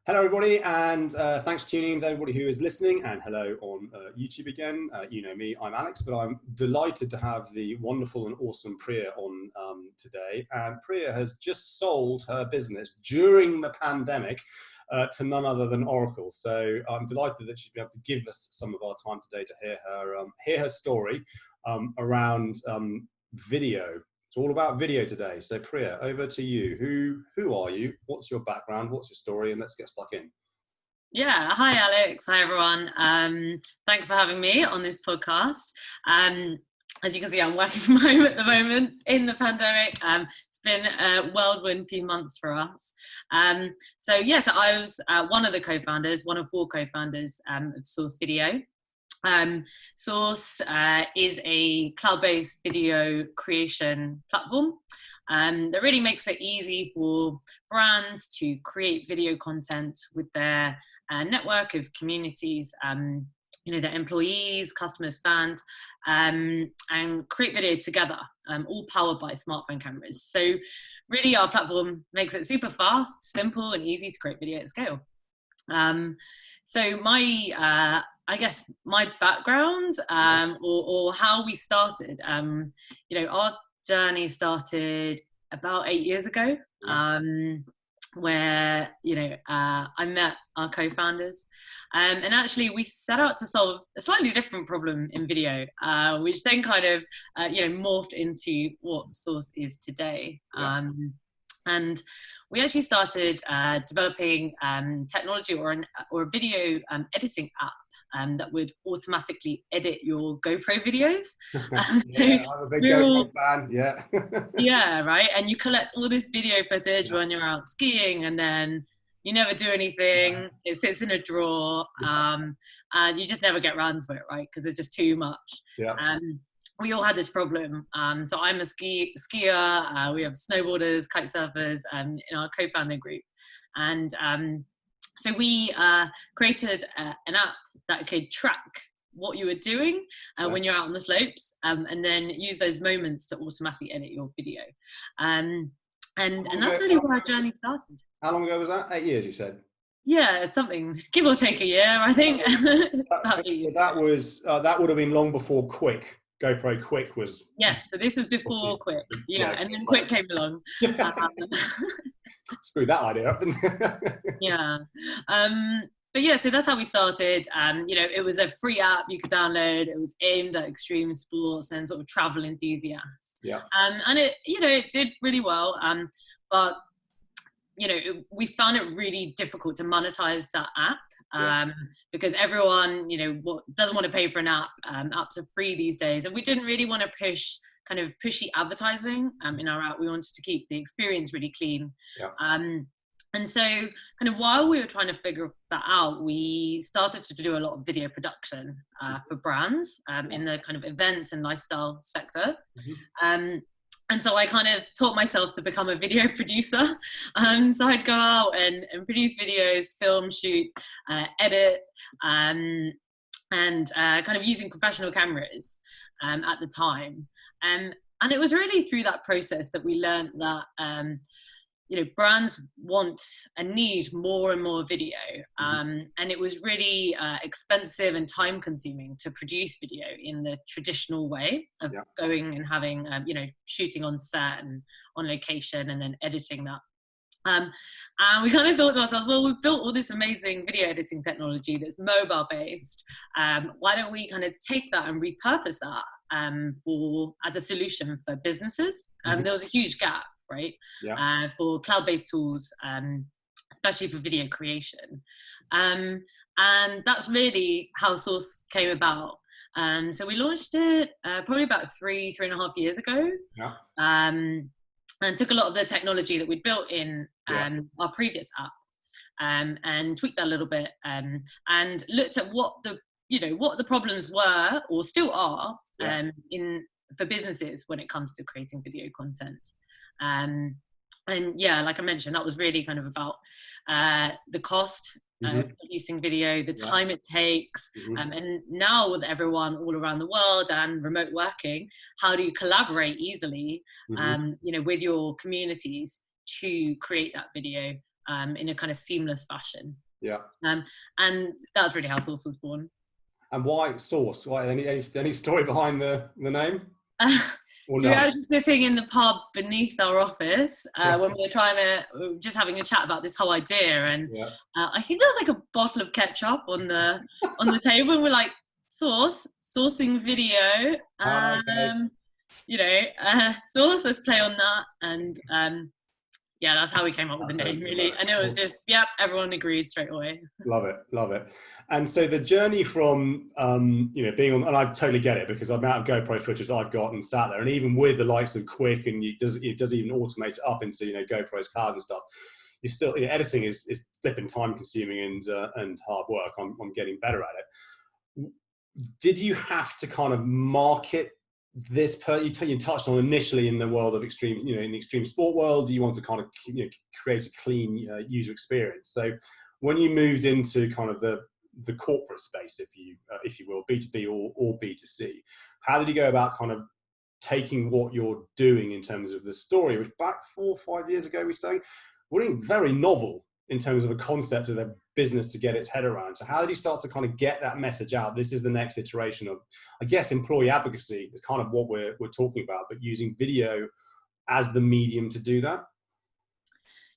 Hello, everybody, and thanks for tuning in to everybody who is listening, and hello on YouTube again. You know me, I'm Alex, but I'm delighted to have the wonderful and awesome Priya on today. And Priya has just sold her business during the pandemic to none other than Oracle. So I'm delighted that she's been able to give us some of our time today to hear her story around video. It's all about video today. So Priya, over to you. Who are you? What's your background? What's your story? And let's get stuck in. Yeah, hi Alex, hi everyone. Thanks for having me on this podcast. As you can see, I'm working from home at the moment in the pandemic. It's been a whirlwind few months for us. So yes, I was one of the co-founders, one of 4 co-founders of Source Video. Source is a cloud-based video creation platform that really makes it easy for brands to create video content with their network of communities, their employees, customers, fans, and create video together, all powered by smartphone cameras. So really our platform makes it super fast, simple, and easy to create video at scale. So I guess my background or how we started, our journey started about 8 years ago, where I met our co-founders, and actually we set out to solve a slightly different problem in video, which then kind of morphed into what Source is today. And we actually started developing technology or a video editing app that would automatically edit your GoPro videos. Yeah, I'm a big GoPro fan. Yeah. Yeah, right. And you collect all this video footage when you're out skiing, and then you never do anything. It sits in a drawer, and you just never get around to it, right? Because it's just too much. Yeah. We all had this problem. So I'm a skier. We have snowboarders, kite surfers in our co-founder group. And so we created an app that could track what you were doing when you're out on the slopes, and then use those moments to automatically edit your video. And that's really where our journey started. How long ago was that? 8 years, you said? Yeah, something, give or take a year, I think. That would have been long before Quick. GoPro Quick was. Yes, so this was before Quick. Yeah, and then Quick came along. Screwed that idea up, didn't it? Yeah. But yeah, so that's how we started. It was a free app you could download. It was aimed at extreme sports and sort of travel enthusiasts. Yeah. And it did really well. But we found it really difficult to monetize that app. Because everyone, doesn't want to pay for an app. Apps are free these days, and we didn't really want to push kind of pushy advertising in our app. We wanted to keep the experience really clean. And so kind of while we were trying to figure that out, we started to do a lot of video production for brands in the kind of events and lifestyle sector. And so I kind of taught myself to become a video producer. So I'd go out and produce videos, film, shoot, edit, and kind of using professional cameras at the time. And it was really through that process that we learned that, brands want and need more and more video. And it was really expensive and time consuming to produce video in the traditional way of going and having, shooting on set and on location and then editing that. And we kind of thought to ourselves, well, we've built all this amazing video editing technology that's mobile based. Why don't we kind of take that and repurpose that as a solution for businesses? There was a huge gap, right? For cloud-based tools, especially for video creation. And that's really how Source came about. So we launched it probably about 3.5 years ago. And took a lot of the technology that we'd built in our previous app and tweaked that a little bit, and looked at what the problems were or still are for businesses when it comes to creating video content. And like I mentioned, that was really kind of about the cost of producing video, the time it takes, and now with everyone all around the world and remote working, how do you collaborate easily with your communities to create that video in a kind of seamless fashion. Yeah. And that's really how Source was born. And why Source? Why any story behind the name? So we were actually sitting in the pub beneath our office when we were just having a chat about this whole idea, and I think there was like a bottle of ketchup on the table, and we're like, sourcing video, Source, let's play on that, and yeah, that's how we came up with the name, really. And it was just, everyone agreed straight away. Love it. And so the journey from, being on, and I totally get it, because the amount of GoPro footage I've got and sat there, and even with the likes of Quick, and it does even automate it up into, GoPro's cloud and stuff, you still, editing is flipping time consuming and hard work. I'm getting better at it. Did you have to kind of market this you touched on initially in the world of extreme, in the extreme sport world, you want to kind of create a clean user experience. So when you moved into kind of the corporate space, if you will, B2B or B2C, how did you go about kind of taking what you're doing in terms of the story, which back 4 or 5 years ago we saying were very novel in terms of a concept of a business to get its head around? So how did you start to kind of get that message out? This is the next iteration of, I guess, employee advocacy is kind of what we're talking about, but using video as the medium to do that.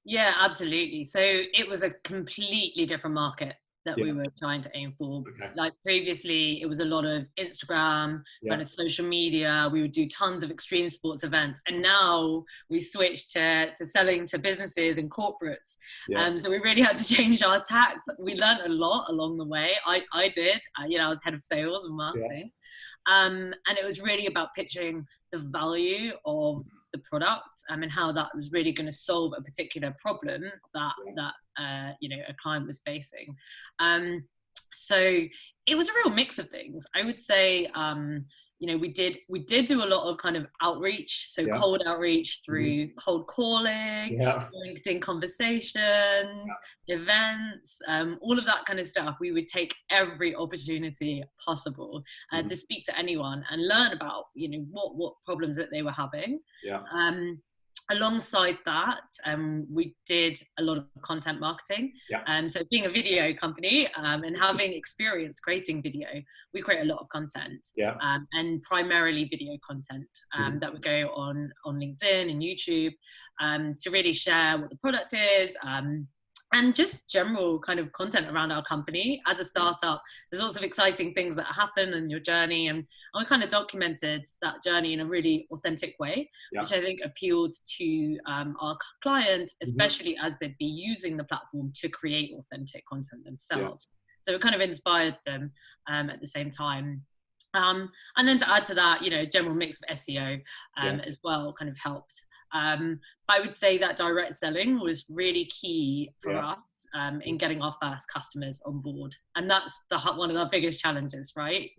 Yeah, absolutely. So it was a completely different market that we were trying to aim for. Okay. Like previously, it was a lot of Instagram, kind of social media. We would do tons of extreme sports events, and now we switched to selling to businesses and corporates. So we really had to change our tact. We learned a lot along the way. I did. I was head of sales and marketing. And it was really about pitching the value of the product and how that was really going to solve a particular problem that a client was facing. So it was a real mix of things. I would say we did do a lot of kind of outreach, so cold outreach through cold calling, LinkedIn conversations, events, all of that kind of stuff. We would take every opportunity possible to speak to anyone and learn about what problems that they were having. Alongside that, we did a lot of content marketing. So being a video company and having experience creating video, we create a lot of content and primarily video content that would go on LinkedIn and YouTube to really share what the product is, and just general kind of content around our company. As a startup, there's lots of exciting things that happen in your journey, and we kind of documented that journey in a really authentic way, which I think appealed to our clients, especially as they'd be using the platform to create authentic content themselves. So it kind of inspired them at the same time. And then to add to that, general mix of SEO as well kind of helped. I would say that direct selling was really key for us in getting our first customers on board. And that's one of our biggest challenges, right?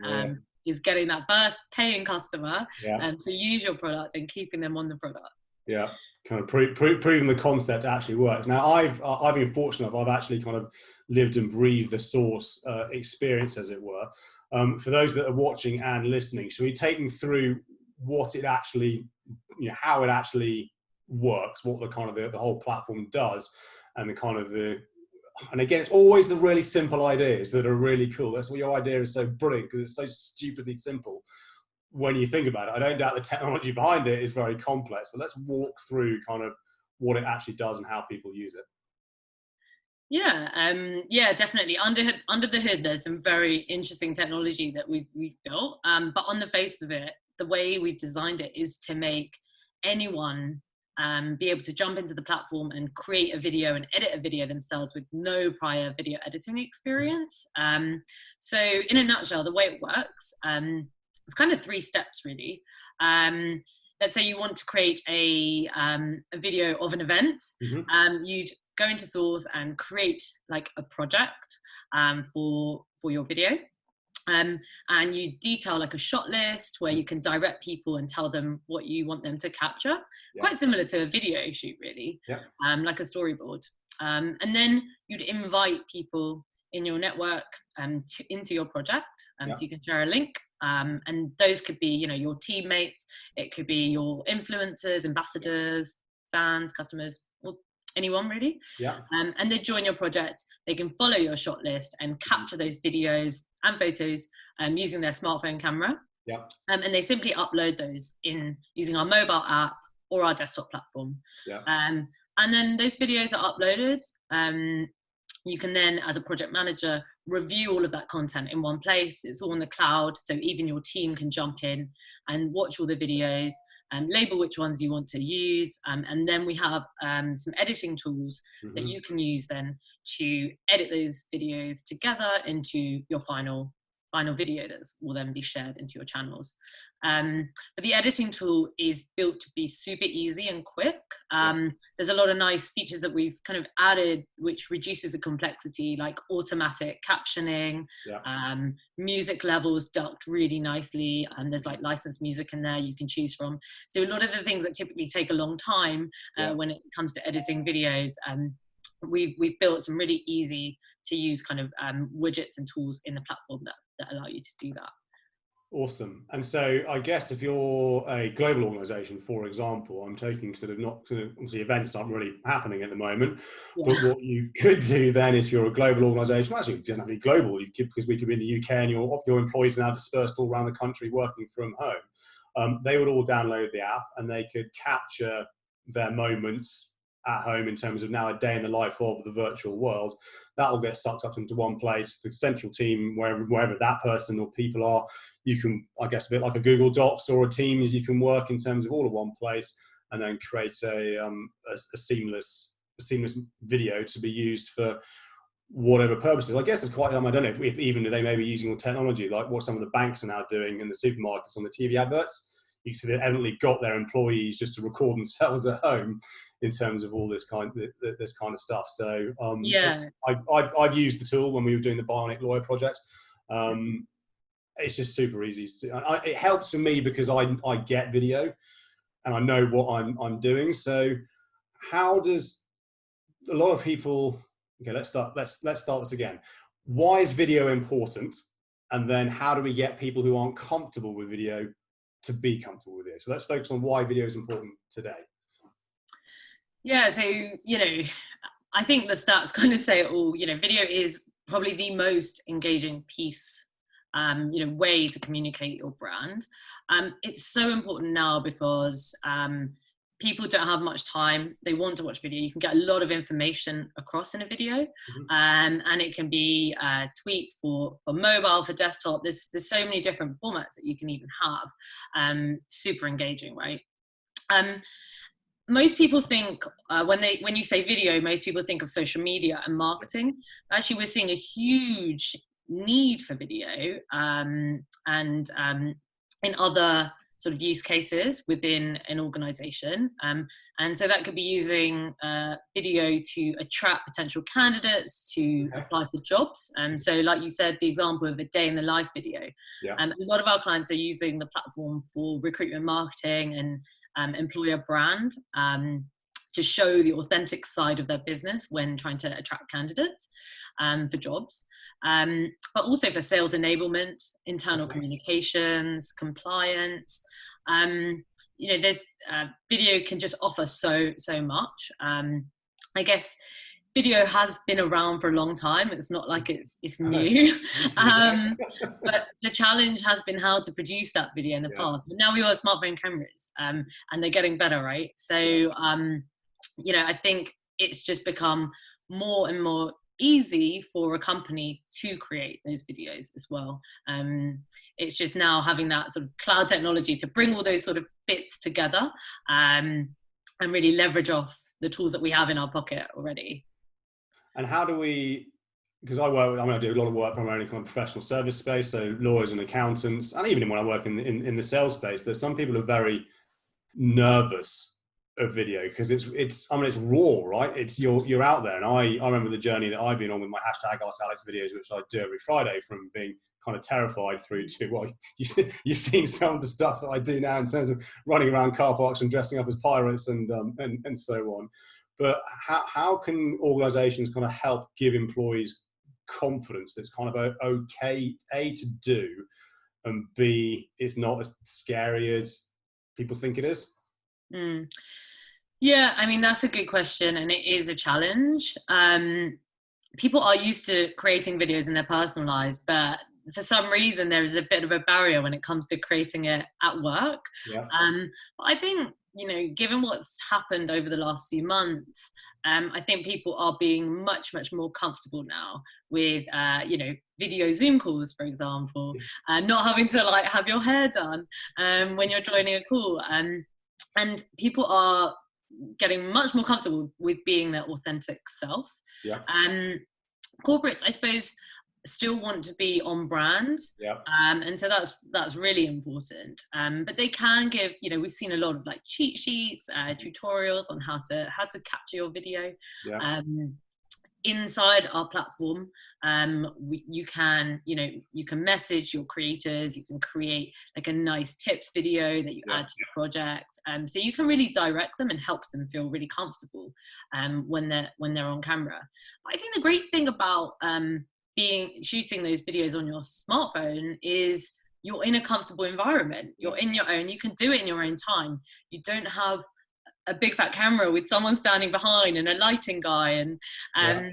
Is getting that first paying customer to use your product and keeping them on the product. Kind of proving the concept actually works. Now, I've been fortunate. I've actually kind of lived and breathed the Source experience, as it were. For those that are watching and listening, should we take them through what it actually, how it actually works, what the kind of the whole platform does, and the kind of and again, it's always the really simple ideas that are really cool. That's why your idea is so brilliant, because it's so stupidly simple when you think about it. I don't doubt the technology behind it is very complex, but let's walk through kind of what it actually does and how people use it. Definitely. Under the hood, there's some very interesting technology that we've built. But on the face of it, the way we've designed it is to make anyone be able to jump into the platform and create a video and edit a video themselves with no prior video editing experience. So in a nutshell, the way it works, it's kind of 3 steps really. Let's say you want to create a video of an event. You'd go into Source and create like a project for your video. And you detail like a shot list where you can direct people and tell them what you want them to capture. Quite similar to a video shoot, really, like a storyboard. And then you'd invite people in your network into your project, so you can share a link. And those could be, your teammates. It could be your influencers, ambassadors, fans, customers, anyone really. Yeah. And they join your project. They can follow your shortlist and capture those videos and photos using their smartphone camera. Yeah. And they simply upload those in using our mobile app or our desktop platform. Yeah. And then those videos are uploaded. You can then, as a project manager, review all of that content in one place. It's all in the cloud, so even your team can jump in and watch all the videos and label which ones you want to use. And then we have some editing tools that you can use then to edit those videos together into your final video that will then be shared into your channels. But the editing tool is built to be super easy and quick. There's a lot of nice features that we've kind of added, which reduces the complexity, like automatic captioning, music levels ducked really nicely, and there's like licensed music in there you can choose from. So a lot of the things that typically take a long time when it comes to editing videos, we've built some really easy to use kind of widgets and tools in the platform that allow you to do that. Awesome. And so I guess if you're a global organization, for example, I'm taking obviously events aren't really happening at the moment, but what you could do then is, if you're a global organization, actually it doesn't have to be global, because we could be in the UK and your employees are now dispersed all around the country working from home. They would all download the app and they could capture their moments at home in terms of now a day in the life of the virtual world. That will get sucked up into one place, the central team, wherever that person or people are. You can, I guess, a bit like a Google Docs or a Teams, you can work in terms of all in one place and then create a seamless video to be used for whatever purposes. I guess it's quite, I don't know if even they may be using technology, like what some of the banks are now doing in the supermarkets on the TV adverts. You can see they've evidently got their employees just to record themselves at home in terms of all this kind of stuff. So I've used the tool when we were doing the Bionic Lawyer project. It's just super easy. It helps for me because I get video and I know what I'm doing. So how does a lot of people? Okay, let's start this again. Why is video important? And then how do we get people who aren't comfortable with video to be comfortable with it? So let's focus on why video is important today. Yeah, so, I think the stats kind of say it all. Video is probably the most engaging piece, way to communicate your brand. It's so important now because people don't have much time. They want to watch video. You can get a lot of information across in a video, and it can be tweet for mobile, for desktop. There's so many different formats that you can even have. Super engaging, right? Most people think when you say video, most people think of social media and marketing. Actually, we're seeing a huge need for video and in other sort of use cases within an organization. And so that could be using video to attract potential candidates to apply for jobs. So like you said, the example of a day in the life video. A lot of our clients are using the platform for recruitment marketing and employer brand to show the authentic side of their business when trying to attract candidates for jobs. But also for sales enablement, internal communications, compliance. There's video can just offer so much. I guess video has been around for a long time. It's not like it's new. But the challenge has been how to produce that video in the past. But now we all have smartphone cameras, and they're getting better, right? So, I think it's just become more and more easy for a company to create those videos as well. It's just now having that sort of cloud technology to bring all those sort of bits together and really leverage off the tools that we have in our pocket already. And how do we, because I do a lot of work primarily in kind of professional service space, so lawyers and accountants, and even when I work in the sales space, there's some people who are very nervous of video because it's raw, right? It's you're out there, and I remember the journey that I've been on with my #AskAlex videos, which I do every Friday, from being kind of terrified through to, well, you've seen some of the stuff that I do now in terms of running around car parks and dressing up as pirates and so on. But how can organizations kind of help give employees confidence that's kind of okay, A, to do, and B, it's not as scary as people think it is? Yeah, I mean, that's a good question, and it is a challenge. People are used to creating videos in their personal lives, but for some reason there is a bit of a barrier when it comes to creating it at work. Yeah, But I think, given what's happened over the last few months, I think people are being much, much more comfortable now with, video Zoom calls, for example, not having to like have your hair done when you're joining a call. And people are getting much more comfortable with being their authentic self. yeah, Corporates, I suppose, still want to be on brand, yeah, and so that's really important. But they can give, we've seen a lot of like cheat sheets, tutorials on how to capture your video. yeah, Um, Inside our platform, you can message your creators. You can create like a nice tips video that you yeah, add to your project, so you can really direct them and help them feel really comfortable when they're on camera. But I think the great thing about shooting those videos on your smartphone is you're in a comfortable environment. yeah, You're in your own. You can do it in your own time. You don't have a big fat camera with someone standing behind and a lighting guy, and yeah.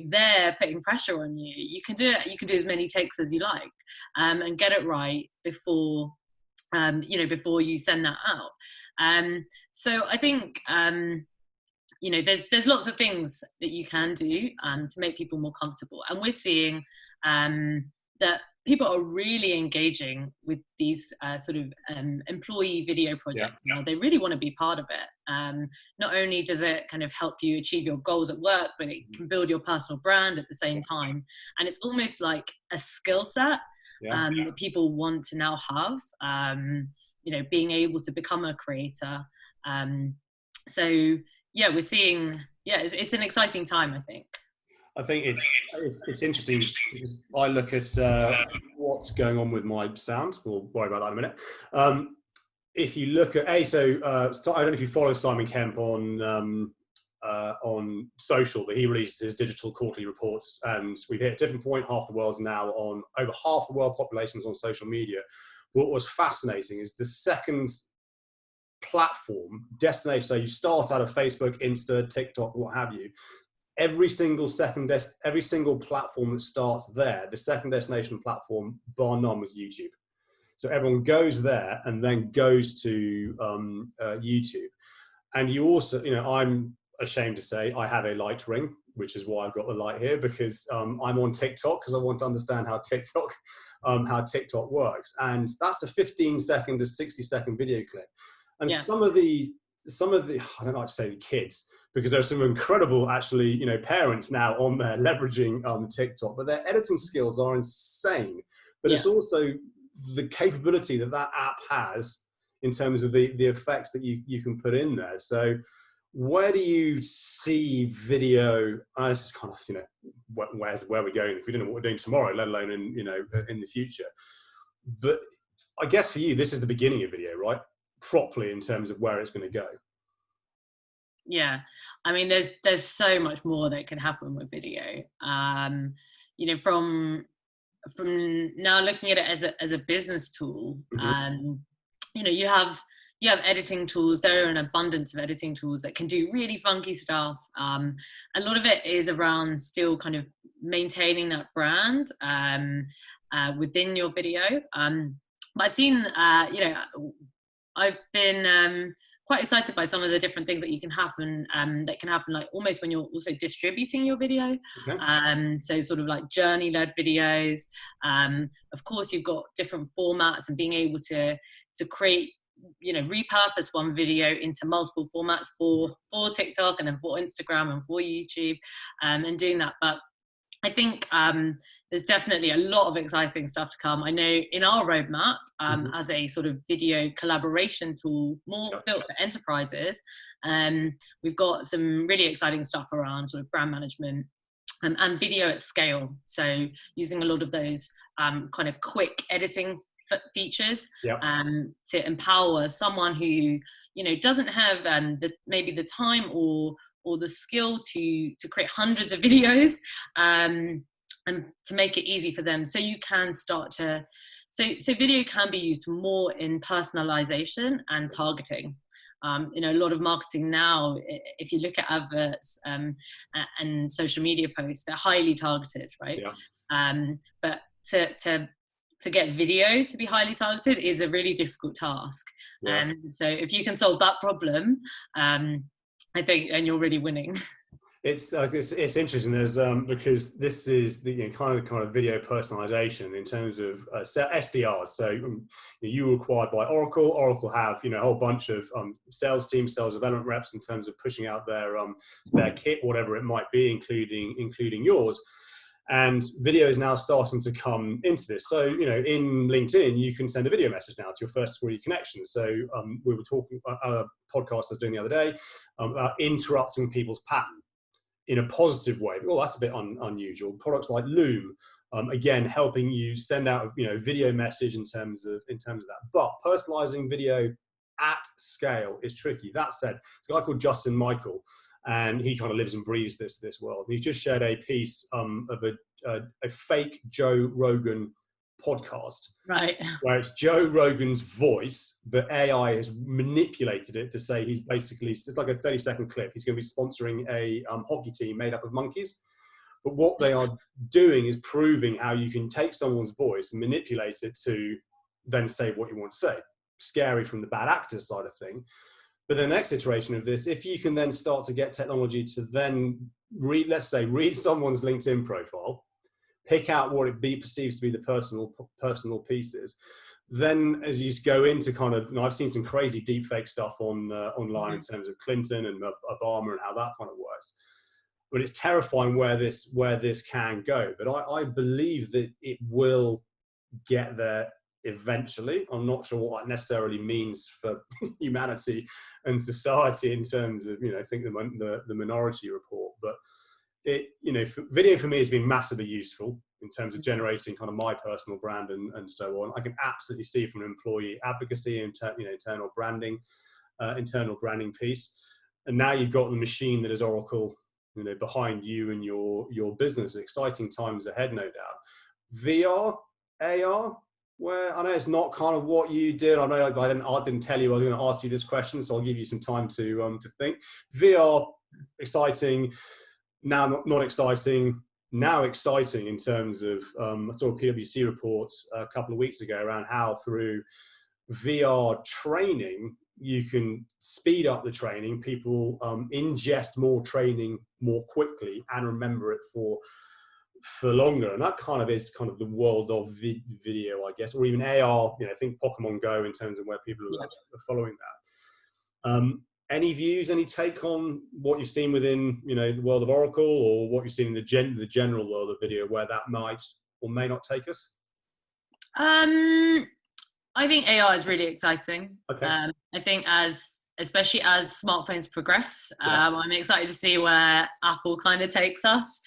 they're putting pressure on you. You can do it. You can do as many takes as you like, and get it right before before you send that out. So I think there's lots of things that you can do to make people more comfortable, and we're seeing that people are really engaging with these sort of employee video Yeah. projects now. They really want to be part of it. Not only does it kind of help you achieve your goals at work, but it can build your personal brand at the same time. And it's almost like a skill set Yeah. that people want to now have, being able to become a creator. So yeah, we're seeing, it's an exciting time, I think. I think it's interesting because I look at what's going on with my sound. We'll worry about that in a minute. If you look at I don't know if you follow Simon Kemp on social, but he releases his digital quarterly reports, and we've hit a different point. Half the world's now on, over half the world population is on social media. What was fascinating is the second platform destination. So you start out of Facebook, Insta, TikTok, what have you. Every single platform that starts there, the second destination platform, bar none, was YouTube. So everyone goes there and then goes to YouTube. And you also, I'm ashamed to say I have a light ring, which is why I've got the light here, because I'm on TikTok because I want to understand how TikTok works. And that's a 15-second to 60-second video clip. And Yeah. some of the I don't like to say the kids, because there's some incredible actually parents now on there leveraging TikTok, but their editing skills are insane. But Yeah. it's also the capability that app has in terms of the effects that you can put in there. So where do you see video? This is kind of where we're going if we don't know what we're doing tomorrow, let alone in in the future. But I guess for you, this is the beginning of video, right? Properly, in terms of where it's going to go. Yeah, I mean, there's so much more that can happen with video. From now looking at it as a business tool, you have editing tools. There are an abundance of editing tools that can do really funky stuff. A lot of it is around still kind of maintaining that brand within your video. But I've seen, I've been quite excited by some of the different things that that can happen like almost when you're also distributing your video. Okay. So sort of like journey-led videos. Of course, you've got different formats and being able to create, repurpose one video into multiple formats for TikTok and then for Instagram and for YouTube, and doing that. But I think there's definitely a lot of exciting stuff to come. I know in our roadmap, as a sort of video collaboration tool, more built for enterprises, we've got some really exciting stuff around sort of brand management and video at scale. So using a lot of those kind of quick editing features to empower someone who doesn't have maybe the time or the skill to create hundreds of videos, and to make it easy for them. So you can start to, so video can be used more in personalization and targeting. A lot of marketing now, if you look at adverts and social media posts, they're highly targeted, right? Yeah. But to get video to be highly targeted is a really difficult task. Yeah. So if you can solve that problem, I think, and you're really winning. It's interesting. There's because this is the kind of video personalization in terms of SDRs. So you were acquired by Oracle. Oracle have a whole bunch of sales teams, sales development reps in terms of pushing out their kit, whatever it might be, including yours. And video is now starting to come into this. So, in LinkedIn, you can send a video message now to your first 40 connections. So we were talking about a podcast I was doing the other day about interrupting people's pattern in a positive way. Oh, that's a bit unusual. Products like Loom, again, helping you send out video message in terms of that. But personalizing video at scale is tricky. That said, it's a guy called Justin Michael, and he kind of lives and breathes this world. And he just shared a piece of a fake Joe Rogan podcast, right? Where it's Joe Rogan's voice, but AI has manipulated it to say he's basically, it's like a 30-second clip. He's going to be sponsoring a hockey team made up of monkeys. But what they are doing is proving how you can take someone's voice and manipulate it to then say what you want to say. Scary from the bad actor side of thing. But the next iteration of this, if you can then start to get technology to then read someone's LinkedIn profile, pick out what it perceives to be the personal pieces. Then as you go into I've seen some crazy deepfake stuff online in terms of Clinton and Obama and how that kind of works. But it's terrifying where this can go. But I believe that it will get there eventually. I'm not sure what that necessarily means for humanity and society in terms of, I think the Minority Report, but video for me has been massively useful in terms of generating kind of my personal brand and so on. I can absolutely see from an employee advocacy and internal branding piece. And now you've got the machine that is Oracle, behind you and your business. Exciting times ahead, no doubt. VR, AR, where I know it's not kind of what you did. I know I didn't tell you I was going to ask you this question, so I'll give you some time to think. VR, exciting. Now not exciting. Now exciting in terms of I saw a PwC report a couple of weeks ago around how through VR training you can speed up the training. People ingest more training more quickly and remember it for longer, and that kind of is the world of video, I guess, or even AR. Think Pokemon Go in terms of where people are following that. Any views, any take on what you've seen within the world of Oracle, or what you've seen in the general world of video, where that might or may not take us? I think AI is really exciting. Okay. I think especially as smartphones progress, I'm excited to see where Apple kind of takes us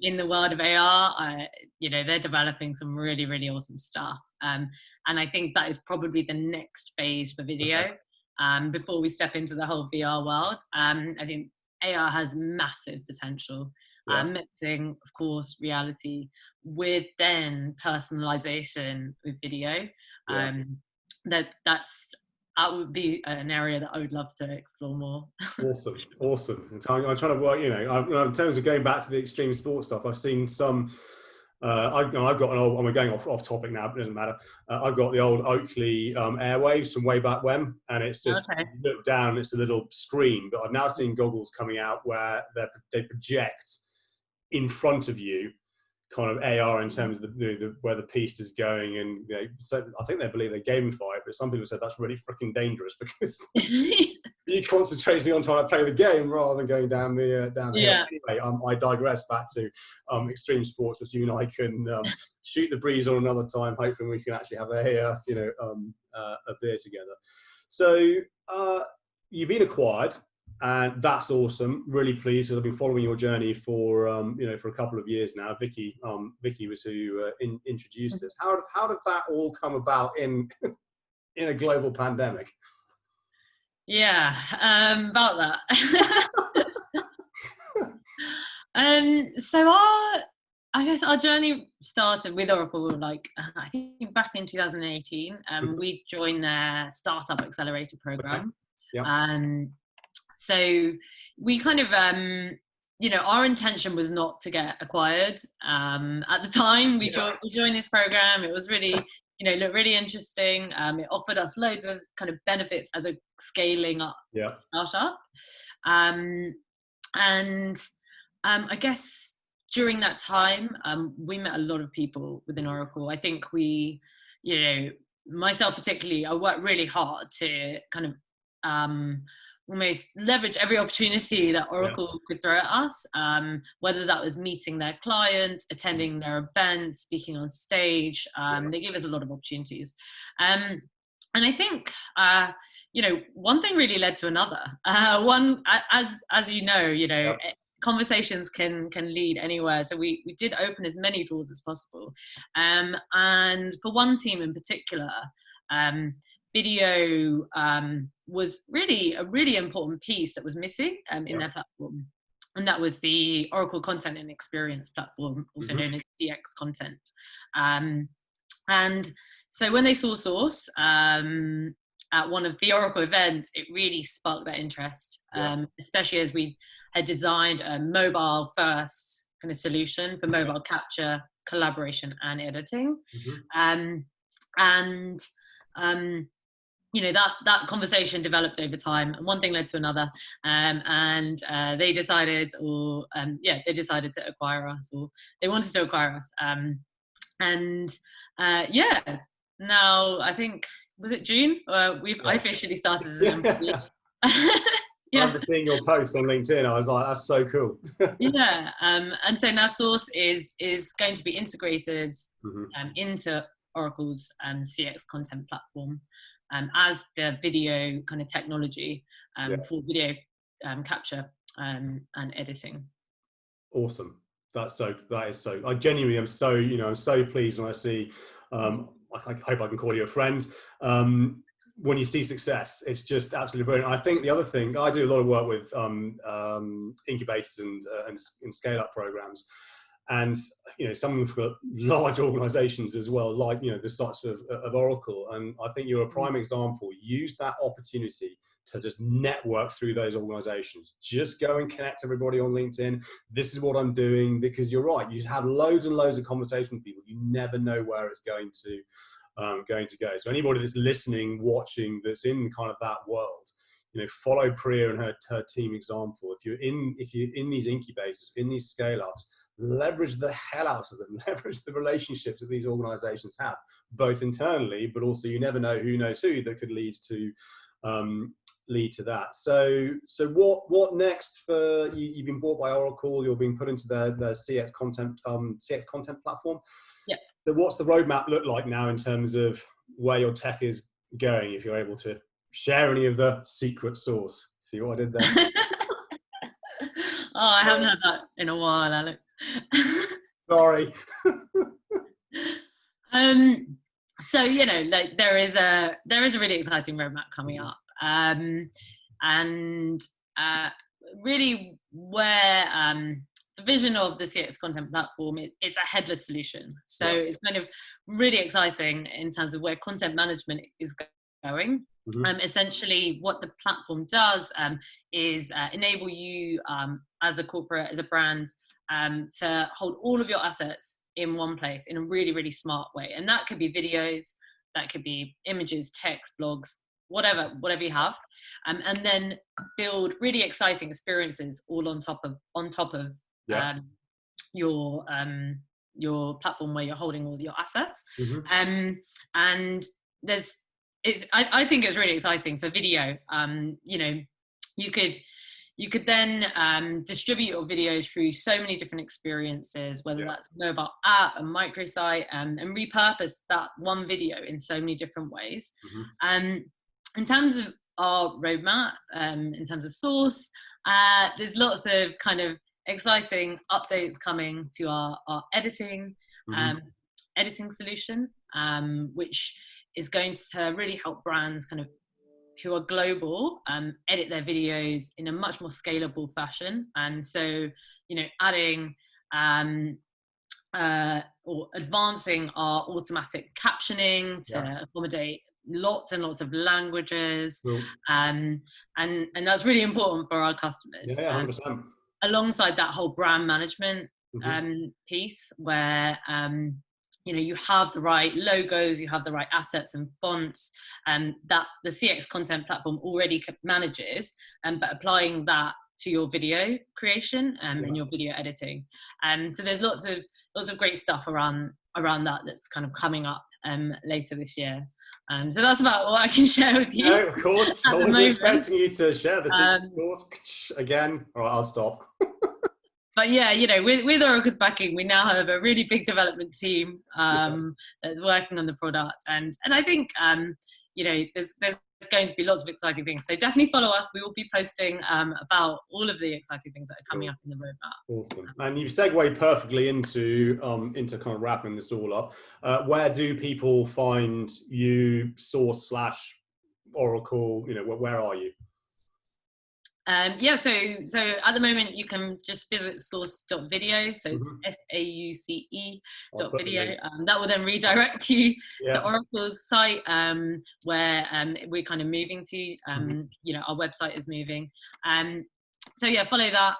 in the world of AR. They're developing some really, really awesome stuff. And I think that is probably the next phase for video. Okay. Before we step into the whole VR world. I think AR has massive potential, mixing, of course, reality with then personalization with video. That would be an area that I would love to explore more. Awesome. I'm trying to work, in terms of going back to the extreme sports stuff, I've seen some, I've got an old, I'm going off topic now, but it doesn't matter. I've got the old Oakley Airwaves from way back when, and it's just, you look down, it's a little screen, but I've now seen goggles coming out where they project in front of you kind of AR in terms of where the piece is going, and so I think they believe they gamify it, but some people said that's really freaking dangerous because you're concentrating on trying to play the game rather than going down the hill. Anyway, I digress. Back to extreme sports, which you and I can shoot the breeze on another time. Hopefully, we can actually have a beer together. So you've been acquired. And that's awesome. Really pleased. I've been following your journey for for a couple of years now. Vicky was who introduced us. How did that all come about in a global pandemic? Yeah, about that. So I guess our journey started with Oracle, I think back in 2018. We joined their Startup Accelerator program. Yeah. So we kind of, our intention was not to get acquired. At the time we joined this program, it was really, looked really interesting. It offered us loads of kind of benefits as a scaling up startup. I guess during that time, we met a lot of people within Oracle. I think we, myself particularly, I worked really hard to kind of almost leverage every opportunity that Oracle could throw at us, whether that was meeting their clients, attending their events, speaking on stage. They gave us a lot of opportunities. And I think, one thing really led to another. As you know, conversations can lead anywhere. So we did open as many doors as possible. And for one team in particular, video was really a really important piece that was missing in their platform. And that was the Oracle Content and Experience platform, also known as CX Content. And so when they saw Source at one of the Oracle events, it really sparked that interest, especially as we had designed a mobile first kind of solution for mobile capture, collaboration and editing. That conversation developed over time, and one thing led to another, and they decided to acquire us, or they wanted to acquire us. Now I think, was it June? I officially started as an employee. I remember seeing your post on LinkedIn. I was like, that's so cool. And so now Source is going to be integrated into Oracle's CX content platform as the video kind of technology for video capture and editing. Awesome. That is so, I genuinely am so, I'm so pleased when I see, I hope I can call you a friend. When you see success, it's just absolutely brilliant. I think the other thing, I do a lot of work with incubators and scale-up programs, and some for large organizations as well, like the sorts of Oracle. And I think you're a prime example. Use that opportunity to just network through those organizations. Just go and connect everybody on LinkedIn. This is what I'm doing, because you're right, you have loads and loads of conversation with people. You never know where it's going to go. So anybody that's listening, watching, that's in kind of that world, follow Priya and her team example. If you're in these incubators, in these scale-ups, leverage the hell out of them. Leverage the relationships that these organizations have, both internally, but also you never know who knows who that could lead to that. So what next for you? You've been bought by Oracle. You're being put into their CX content platform. So what's the roadmap look like now in terms of where your tech is going, if you're able to share any of the secret sauce? See what I did there? I haven't had that in a while, Alex. Sorry. So there is a really exciting roadmap coming up, and really where the vision of the CX content platform, it's a headless solution. So it's kind of really exciting in terms of where content management is going. Essentially what the platform does is enable you as a corporate, as a brand, to hold all of your assets in one place in a really, really smart way. And that could be videos, that could be images, text, blogs, whatever you have, and then build really exciting experiences all on top of your platform where you're holding all your assets. And I think it's really exciting for video. You could then distribute your videos through so many different experiences, whether that's mobile app and microsite, and repurpose that one video in so many different ways. In terms of our roadmap, in terms of Source, there's lots of kind of exciting updates coming to our editing solution, which is going to really help brands kind of who are global edit their videos in a much more scalable fashion. And so, adding or advancing our automatic captioning to accommodate lots and lots of languages, Cool. and that's really important for our customers. Yeah, 100%. Alongside that whole brand management piece, where you have the right logos, you have the right assets and fonts, that the CX content platform already manages, but applying that to your video creation and your video editing. So there's lots of great stuff around that that's kind of coming up later this year. So that's about what I can share with you. No, of course. I wasn't expecting you to share this. Of course. Again, all right, I'll stop. But yeah, with Oracle's backing, we now have a really big development team that's working on the product, and I think there's going to be lots of exciting things. So definitely follow us. We will be posting about all of the exciting things that are coming up in the roadmap. Awesome. And you've segued perfectly into kind of wrapping this all up. Where do people find you, Source / Oracle? Where are you? So at the moment you can just visit source.video, so it's SAUCE.video. That will then redirect you to Oracle's site, where we're kind of moving to. Our website is moving. So yeah, follow that.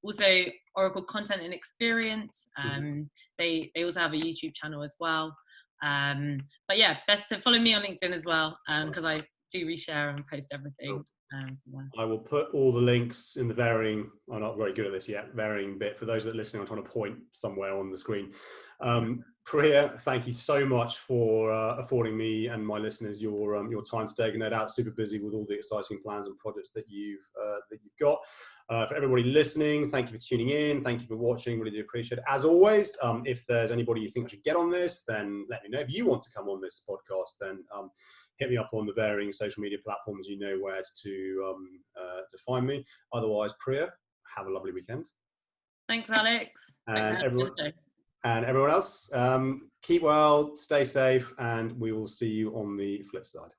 Also Oracle Content and Experience. They also have a YouTube channel as well. But yeah, best to follow me on LinkedIn as well, because I do reshare and post everything. I will put all the links in the varying, I'm not very good at this yet, varying bit. For those that are listening, I'm trying to point somewhere on the screen. Priya, thank you so much for affording me and my listeners your time today. No doubt super busy with all the exciting plans and projects that you've got. For everybody listening, thank you for tuning in. Thank you for watching. Really do appreciate it. As always, if there's anybody you think I should get on this, then let me know. If you want to come on this podcast, then hit me up on the varying social media platforms. You know where to find me. Otherwise, Priya, have a lovely weekend. Thanks, Alex. And everyone else, keep well, stay safe, and we will see you on the flip side.